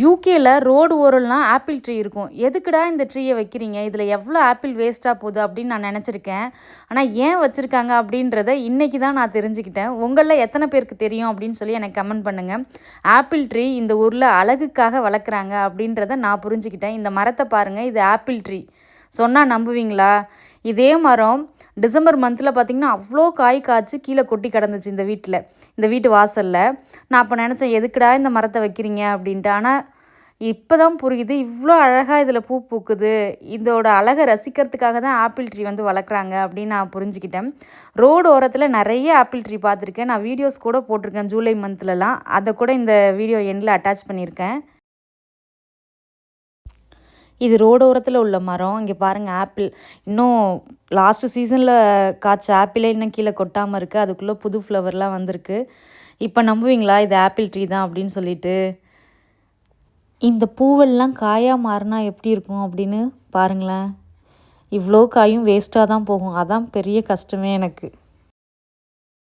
யூகேல road ஓரம்லாம் apple tree இருக்கும். எதுக்குடா இந்த ட்ரீயை வைக்கிறீங்க, இதில் எவ்வளோ ஆப்பிள் வேஸ்ட்டாக போகுது அப்படின்னு நான் நினச்சிருக்கேன். ஆனால் ஏன் வச்சுருக்காங்க அப்படின்றத இன்றைக்கி தான் நான் தெரிஞ்சுக்கிட்டேன். உங்களில் எத்தனை பேருக்கு தெரியும் அப்படின்னு சொல்லி எனக்கு கமெண்ட் பண்ணுங்கள். ஆப்பிள் ட்ரீ இந்த ஊரில் அழகுக்காக வளர்க்குறாங்க அப்படின்றத நான் புரிஞ்சுக்கிட்டேன். இந்த மரத்தை பாருங்கள், இது ஆப்பிள் ட்ரீ. சொன்னால் நம்புவீங்களா? இதே மரம் டிசம்பர் மந்தில் பார்த்திங்கன்னா அவ்வளோ காய் காய்ச்சி கீழே கொட்டி கிடந்துச்சு இந்த வீட்டு வாசலில். நான் அப்போ நினச்சேன், எதுக்குடா இந்த மரத்தை வைக்கிறீங்க அப்படின்ட்டு. ஆனால் இப்போ தான் புரியுது, இவ்வளோ அழகாக இதில் பூ பூக்குது, இதோட அழகை ரசிக்கிறதுக்காக தான் ஆப்பிள் ட்ரீ வந்து வளர்க்குறாங்க அப்படின்னு நான் புரிஞ்சுக்கிட்டேன். ரோடு ஓரத்தில் நிறைய ஆப்பிள் ட்ரீ பார்த்துருக்கேன். நான் வீடியோஸ் கூட போட்டிருக்கேன் ஜூலை மந்த்லலாம். அதை கூட இந்த வீடியோ எண்டில் அட்டாச் பண்ணியிருக்கேன். இது ரோடோரத்தில் உள்ள மரம். இங்கே பாருங்கள், ஆப்பிள் இன்னும் லாஸ்ட்டு சீசனில் காய்ச்ச ஆப்பிளே இன்னும் கீழே கொட்டாமல் இருக்குது. அதுக்குள்ளே புது ஃப்ளவர்லாம் வந்திருக்கு. இப்போ நம்புவீங்களா இது ஆப்பிள் ட்ரீ தான் அப்படின்னு சொல்லிட்டு? இந்த பூவெல்லாம் காயாக மாறினா எப்படி இருக்கும் அப்படின்னு பாருங்களேன். இவ்வளோ காயும் வேஸ்ட்டாக தான் போகும். அதான் பெரிய கஷ்டமே எனக்கு.